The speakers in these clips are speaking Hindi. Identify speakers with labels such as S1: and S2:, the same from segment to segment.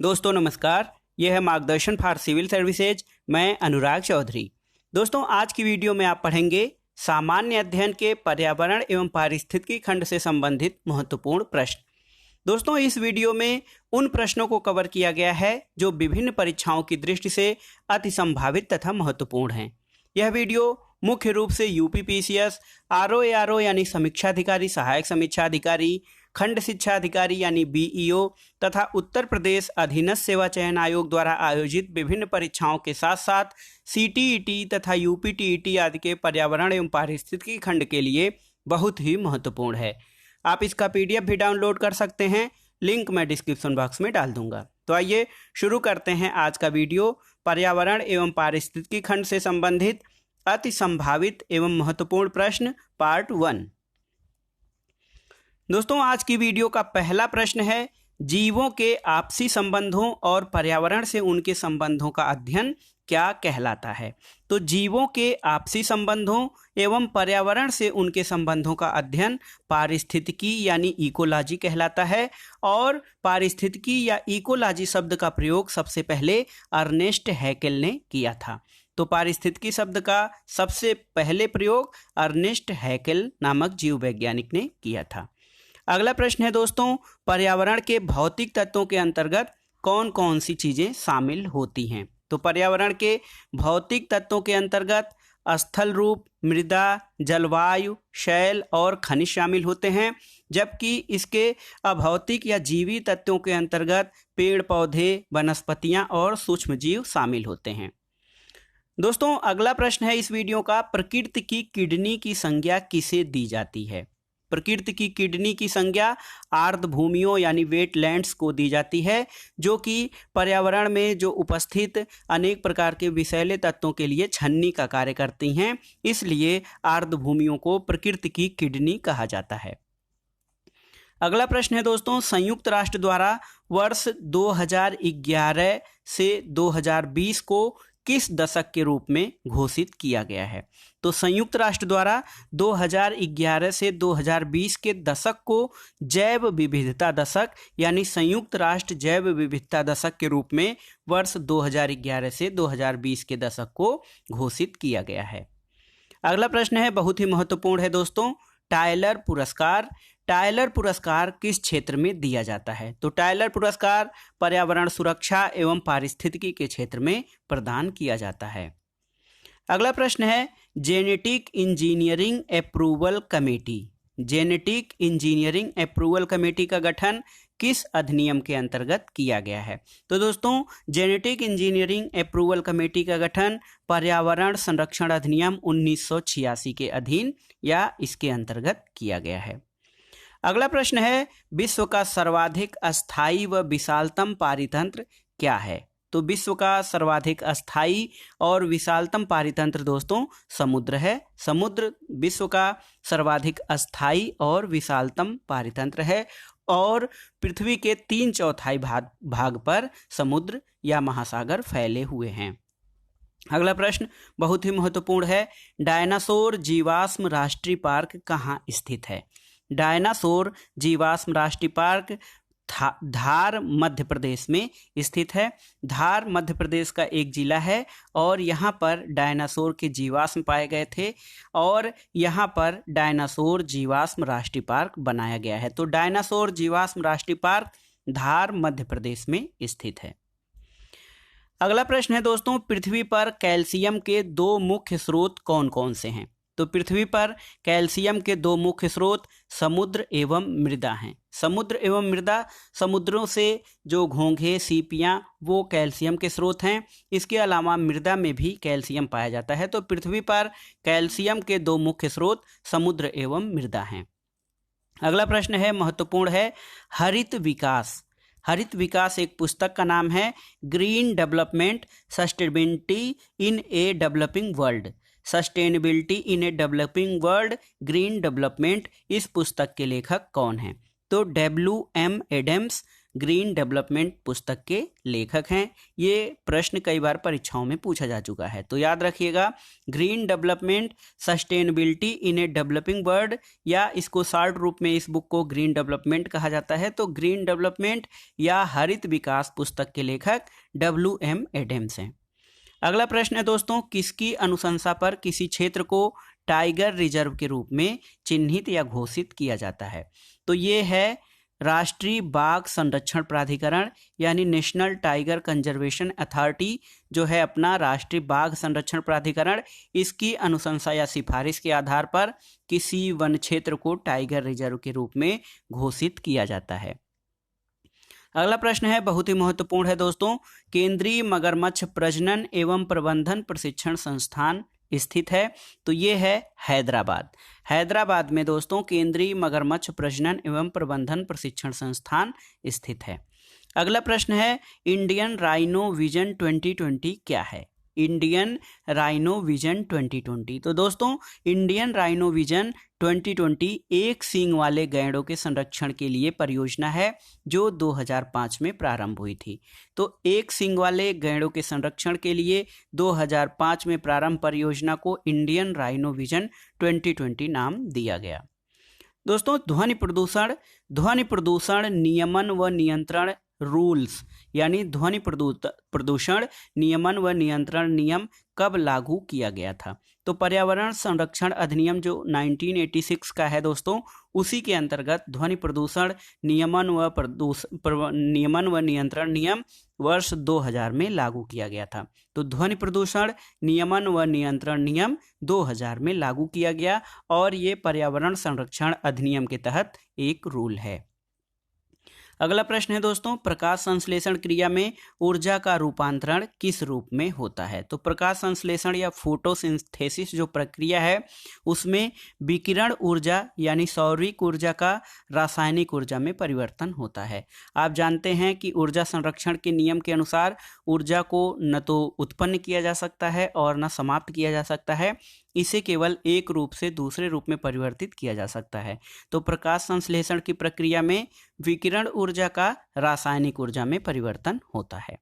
S1: दोस्तों नमस्कार, यह है मार्गदर्शन फॉर सिविल सर्विसेज। मैं अनुराग चौधरी। दोस्तों आज की वीडियो में आप पढ़ेंगे सामान्य अध्ययन के पर्यावरण एवं पारिस्थितिकी खंड से संबंधित महत्वपूर्ण प्रश्न। दोस्तों इस वीडियो में उन प्रश्नों को कवर किया गया है जो विभिन्न परीक्षाओं की दृष्टि से अति संभावित तथा महत्वपूर्ण हैं। यह वीडियो मुख्य रूप से यूपीपीसीएस, आरओ यानी समीक्षा अधिकारी, सहायक समीक्षा अधिकारी, खंड शिक्षा अधिकारी यानी बीईओ तथा उत्तर प्रदेश अधीनस्थ सेवा चयन आयोग द्वारा आयोजित विभिन्न परीक्षाओं के साथ साथ सीटीईटी तथा यूपीटीईटी आदि के पर्यावरण एवं पारिस्थितिकी खंड के लिए बहुत ही महत्वपूर्ण है। आप इसका पीडीएफ भी डाउनलोड कर सकते हैं, लिंक मैं डिस्क्रिप्शन बॉक्स में डाल दूंगा। तो आइए शुरू करते हैं आज का वीडियो। पर्यावरण एवं पारिस्थितिकी खंड से संबंधित अति संभावित एवं महत्वपूर्ण प्रश्न पार्ट 1। दोस्तों आज की वीडियो का पहला प्रश्न है, जीवों के आपसी संबंधों और पर्यावरण से उनके संबंधों का अध्ययन क्या कहलाता है। तो जीवों के आपसी संबंधों एवं पर्यावरण से उनके संबंधों का अध्ययन पारिस्थितिकी यानी इकोलॉजी कहलाता है। और पारिस्थितिकी या इकोलॉजी शब्द का प्रयोग सबसे पहले अर्नेस्ट हैकेल ने किया था। तो पारिस्थितिकी शब्द का सबसे पहले प्रयोग अर्नेस्ट हैकेल नामक जीव वैज्ञानिक ने किया था। अगला प्रश्न है दोस्तों, पर्यावरण के भौतिक तत्वों के अंतर्गत कौन कौन सी चीजें शामिल होती हैं। तो पर्यावरण के भौतिक तत्वों के अंतर्गत स्थल रूप, मृदा, जलवायु, शैल और खनिज शामिल होते हैं, जबकि इसके अभौतिक या जीवी तत्वों के अंतर्गत पेड़ पौधे, वनस्पतियां और सूक्ष्म जीव शामिल होते हैं। दोस्तों अगला प्रश्न है इस वीडियो का, प्रकृति की किडनी की संज्ञा किसे दी जाती है। प्रकृति की किडनी की संज्ञा आर्द्र भूमियों यानी वेटलैंड्स को दी जाती है, जो कि पर्यावरण में जो उपस्थित अनेक प्रकार के विषैले तत्वों के लिए छन्नी का कार्य करती हैं, इसलिए आर्द्र भूमियों को प्रकृति की किडनी कहा जाता है। अगला प्रश्न है दोस्तों, संयुक्त राष्ट्र द्वारा वर्ष 2011 से 2020 को किस दशक के रूप में घोषित किया गया है। तो संयुक्त राष्ट्र द्वारा 2011 से 2020 के दशक को जैव विविधता दशक यानी संयुक्त राष्ट्र जैव विविधता दशक के रूप में वर्ष 2011 से 2020 के दशक को घोषित किया गया है। अगला प्रश्न है बहुत ही महत्वपूर्ण है दोस्तों, टायलर पुरस्कार। टायलर पुरस्कार किस क्षेत्र में दिया जाता है। तो टायलर पुरस्कार पर्यावरण सुरक्षा एवं पारिस्थितिकी के क्षेत्र में प्रदान किया जाता है। अगला प्रश्न है, genetic engineering approval committee. Genetic engineering approval committee का गठन किस अधिनियम के अंतर्गत किया गया है। तो दोस्तों जेनेटिक इंजीनियरिंग अप्रूवल कमेटी का गठन पर्यावरण संरक्षण अधिनियम 1986 के अधीन या इसके अंतर्गत किया गया है। अगला प्रश्न है, विश्व का सर्वाधिक अस्थायी व विशालतम पारितंत्र क्या है। तो विश्व का सर्वाधिक अस्थायी और विशालतम पारितंत्र दोस्तों समुद्र है। समुद्र विश्व का सर्वाधिक अस्थायी और विशालतम पारितंत्र है और पृथ्वी के 3/4 भाग पर समुद्र या महासागर फैले हुए हैं। अगला प्रश्न बहुत ही महत्वपूर्ण है, डायनासोर जीवाश्म राष्ट्रीय पार्क कहाँ स्थित है। डायनासोर जीवाश्म राष्ट्रीय पार्क धार मध्य प्रदेश में स्थित है। धार मध्य प्रदेश का एक जिला है और यहाँ पर डायनासोर के जीवाश्म पाए गए थे और यहाँ पर डायनासोर जीवाश्म राष्ट्रीय पार्क बनाया गया है। तो डायनासोर जीवाश्म राष्ट्रीय पार्क धार मध्य प्रदेश में स्थित है। अगला प्रश्न है दोस्तों, पृथ्वी पर कैल्शियम के 2 मुख्य स्रोत कौन कौन से हैं। तो पृथ्वी पर कैल्शियम के 2 मुख्य स्रोत समुद्र एवं मृदा हैं। समुद्र एवं मृदा, समुद्रों से जो घोंघे सीपियां वो कैल्शियम के स्रोत हैं। इसके अलावा मृदा में भी कैल्शियम पाया जाता है। तो पृथ्वी पर कैल्शियम के 2 मुख्य स्रोत समुद्र एवं मृदा हैं। अगला प्रश्न है महत्वपूर्ण है, हरित विकास। हरित विकास एक पुस्तक का नाम है, green development sustainability in a developing world. Sustainability in a developing world, green development. इस पुस्तक के लेखक कौन हैं। तो W.M. एडम्स ग्रीन डेवलपमेंट पुस्तक के लेखक हैं? ये प्रश्न कई बार परीक्षाओं में पूछा जा चुका है, तो याद रखिएगा green development sustainability in a developing world, या इसको शॉर्ट रूप में इस बुक को ग्रीन डेवलपमेंट कहा जाता है। तो ग्रीन डेवलपमेंट या हरित विकास पुस्तक के लेखक WM एडम्स हैं। अगला प्रश्न है दोस्तों, किसकी अनुशंसा पर किसी क्षेत्र को टाइगर रिजर्व के रूप में चिन्हित या घोषित किया जाता है? तो ये है राष्ट्रीय बाघ संरक्षण प्राधिकरण यानी नेशनल टाइगर कंजर्वेशन अथॉरिटी, जो है अपना राष्ट्रीय बाघ संरक्षण प्राधिकरण, इसकी अनुशंसा या सिफारिश के आधार पर किसी वन क्षेत्र को टाइगर रिजर्व के रूप में घोषित किया जाता है। अगला प्रश्न है, बहुत ही महत्वपूर्ण है दोस्तों, केंद्रीय मगरमच्छ प्रजनन एवं प्रबंधन प्रशिक्षण संस्थान स्थित है? तो ये है हैदराबाद। हैदराबाद में दोस्तों केंद्रीय मगरमच्छ प्रजनन एवं प्रबंधन प्रशिक्षण संस्थान स्थित है। अगला प्रश्न है, इंडियन राइनो विजन 2020 क्या है? इंडियन राइनो विजन 2020, तो दोस्तों इंडियन राइनो विजन 2020 एक सींग वाले गैंडों के संरक्षण के लिए परियोजना है जो 2005 में प्रारंभ हुई थी। तो एक सींग वाले गैंडों के संरक्षण के लिए 2005 में प्रारंभ परियोजना को इंडियन राइनो विजन 2020 नाम दिया गया। दोस्तों ध्वनि प्रदूषण नियमन व नियंत्रण रूल्स यानी ध्वनि प्रदूषण नियमन व नियंत्रण नियम कब लागू किया गया था? तो पर्यावरण संरक्षण अधिनियम जो 1986 का है दोस्तों, उसी के अंतर्गत ध्वनि प्रदूषण नियमन व नियंत्रण नियम वर्ष 2000 में लागू किया गया था। तो ध्वनि प्रदूषण नियमन व नियंत्रण नियम 2000 में लागू किया गया और ये पर्यावरण संरक्षण अधिनियम के तहत एक रूल है। अगला प्रश्न है दोस्तों, प्रकाश संश्लेषण क्रिया में ऊर्जा का रूपांतरण किस रूप में होता है? तो प्रकाश संश्लेषण या फोटोसिंथेसिस जो प्रक्रिया है उसमें विकिरण ऊर्जा यानी सौरिक ऊर्जा का रासायनिक ऊर्जा में परिवर्तन होता है। आप जानते हैं कि ऊर्जा संरक्षण के नियम के अनुसार ऊर्जा को न तो उत्पन्न किया जा सकता है और न समाप्त किया जा सकता है, इसे केवल एक रूप से दूसरे रूप में परिवर्तित किया जा सकता है। तो प्रकाश संश्लेषण की प्रक्रिया में विकिरण ऊर्जा का रासायनिक ऊर्जा में परिवर्तन होता है।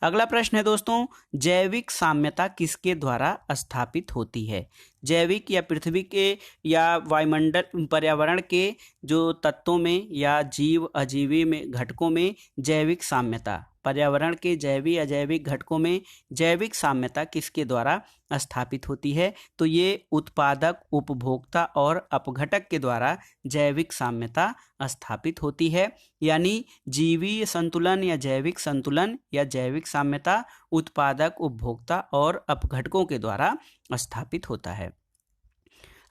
S1: अगला प्रश्न है दोस्तों, जैविक साम्यता किसके द्वारा स्थापित होती है? जैविक या पृथ्वी के या वायुमंडल पर्यावरण के जो तत्वों में या जीव अजीवी में घटकों में जैविक साम्यता, पर्यावरण के जैविक अजैविक घटकों में जैविक साम्यता किसके द्वारा स्थापित होती है? तो ये उत्पादक, उपभोक्ता और अपघटक के द्वारा जैविक साम्यता स्थापित होती है। यानी जीवीय संतुलन या जैविक संतुलन या जैविक साम्यता उत्पादक, उपभोक्ता और अपघटकों के द्वारा स्थापित होता है।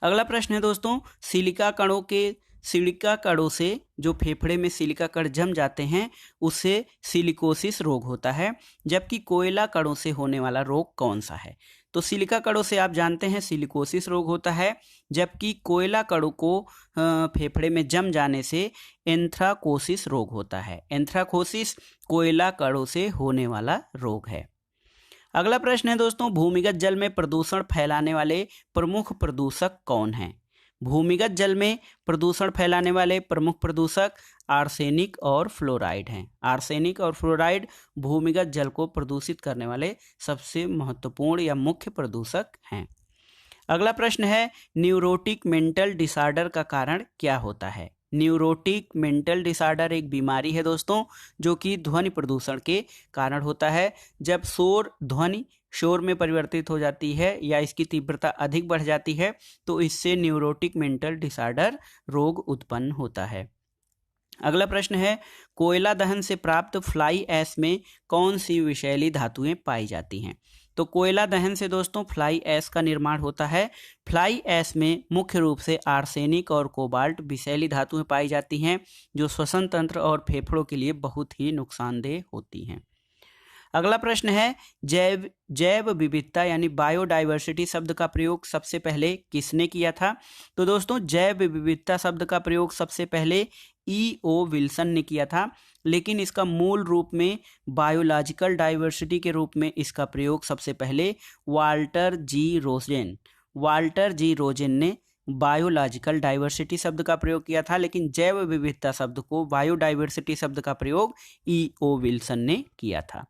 S1: अगला प्रश्न है दोस्तों, सिलिका कणों से जो फेफड़े में सिलिका कण जम जाते हैं उसे सिलिकोसिस रोग होता है, जबकि कोयला कणों से होने वाला रोग कौन सा है? तो सिलिका कणों से आप जानते हैं सिलिकोसिस रोग होता है, जबकि कोयला कणों को फेफड़े में जम जाने से एंथ्राकोसिस रोग होता है। एंथ्राकोसिस कोयला कणों से होने वाला रोग है। अगला प्रश्न है दोस्तों, भूमिगत जल में प्रदूषण फैलाने वाले प्रमुख प्रदूषक कौन हैं? भूमिगत जल में प्रदूषण फैलाने वाले प्रमुख प्रदूषक आर्सेनिक और फ्लोराइड हैं। आर्सेनिक और फ्लोराइड भूमिगत जल को प्रदूषित करने वाले सबसे महत्वपूर्ण या मुख्य प्रदूषक हैं। अगला प्रश्न है, न्यूरोटिक मेंटल डिसऑर्डर का कारण क्या होता है? न्यूरोटिक मेंटल डिसऑर्डर एक बीमारी है दोस्तों जो कि ध्वनि प्रदूषण के कारण होता है। जब ध्वनि शोर में परिवर्तित हो जाती है या इसकी तीव्रता अधिक बढ़ जाती है तो इससे न्यूरोटिक मेंटल डिसऑर्डर रोग उत्पन्न होता है। अगला प्रश्न है, कोयला दहन से प्राप्त फ्लाई ऐश में कौन सी विषैली धातुएं पाई जाती हैं? तो कोयला दहन से दोस्तों फ्लाई ऐश का निर्माण होता है। फ्लाई ऐश में मुख्य रूप से आर्सेनिक और कोबाल्ट विषैली धातुएं पाई जाती हैं जो श्वसन तंत्र और फेफड़ों के लिए बहुत ही नुकसानदेह होती हैं। अगला प्रश्न है, जैव विविधता यानी बायोडाइवर्सिटी शब्द का प्रयोग सबसे पहले किसने किया था? तो दोस्तों जैव विविधता शब्द का प्रयोग सबसे पहले E.O. विल्सन ने किया था, लेकिन इसका मूल रूप में बायोलॉजिकल डाइवर्सिटी के रूप में इसका प्रयोग सबसे पहले वाल्टर जी रोजेन ने बायोलॉजिकल डाइवर्सिटी शब्द का प्रयोग किया था, लेकिन जैव विविधता शब्द को बायोडाइवर्सिटी शब्द का प्रयोग E.O. विल्सन ने किया था।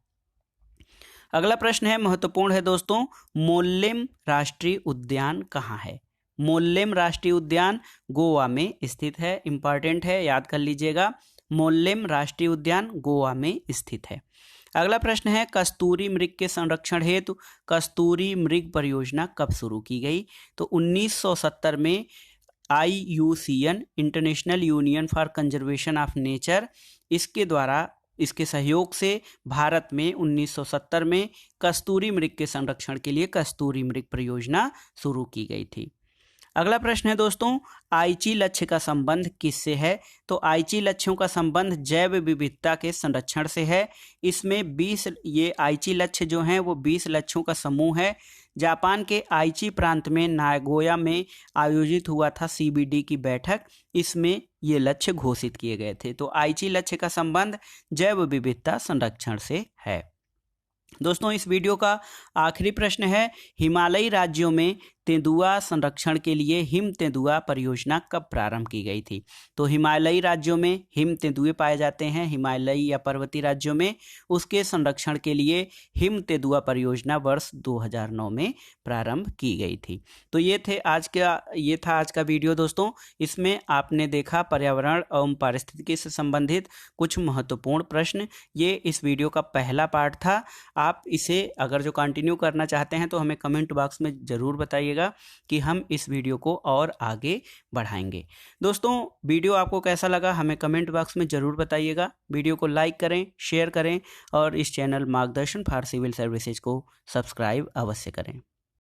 S1: अगला प्रश्न है, महत्वपूर्ण है दोस्तों, मोल्लेम राष्ट्रीय उद्यान कहाँ है? मोल्लेम राष्ट्रीय उद्यान गोवा में स्थित है। इंपॉर्टेंट है, याद कर लीजिएगा। मोल्लेम राष्ट्रीय उद्यान गोवा में स्थित है। अगला प्रश्न है, कस्तूरी मृग के संरक्षण हेतु कस्तूरी मृग परियोजना कब शुरू की गई? तो 1970 में IUCN international union for conservation of nature इसके द्वारा, इसके सहयोग से भारत में 1970 में कस्तूरी मृग के संरक्षण के लिए कस्तूरी मृग परियोजना शुरू की गई थी। अगला प्रश्न है दोस्तों, आईची लक्ष्य का संबंध किससे है? तो आईची लक्ष्यों का संबंध जैव विविधता के संरक्षण से है। इसमें 20 ये आईची लक्ष्य जो हैं वो 20 लक्ष्यों का समूह है। जापान के आईची प्रांत में नागोया में आयोजित हुआ था CBD की बैठक, इसमें ये लक्ष्य घोषित किए गए थे। तो आईची लक्ष्य का संबंध जैव विविधता संरक्षण से है। दोस्तों, इस वीडियो का आखिरी प्रश्न है, हिमालयी राज्यों में तेंदुआ संरक्षण के लिए हिम तेंदुआ परियोजना कब प्रारंभ की गई थी? तो हिमालयी राज्यों में हिम तेंदुए पाए जाते हैं, हिमालयी या पर्वतीय राज्यों में, उसके संरक्षण के लिए हिम तेंदुआ परियोजना वर्ष 2009 में प्रारंभ की गई थी। तो ये था आज का वीडियो दोस्तों। इसमें आपने देखा पर्यावरण एवं पारिस्थितिकी से संबंधित कुछ महत्वपूर्ण प्रश्न। ये इस वीडियो का पहला पार्ट था। आप इसे अगर जो कंटिन्यू करना चाहते हैं तो हमें कमेंट बॉक्स में ज़रूर बताइएगा कि हम इस वीडियो को और आगे बढ़ाएंगे। दोस्तों, वीडियो आपको कैसा लगा हमें कमेंट बॉक्स में ज़रूर बताइएगा। वीडियो को लाइक करें, शेयर करें और इस चैनल मार्गदर्शन फॉर सिविल सर्विसेज को सब्सक्राइब अवश्य करें।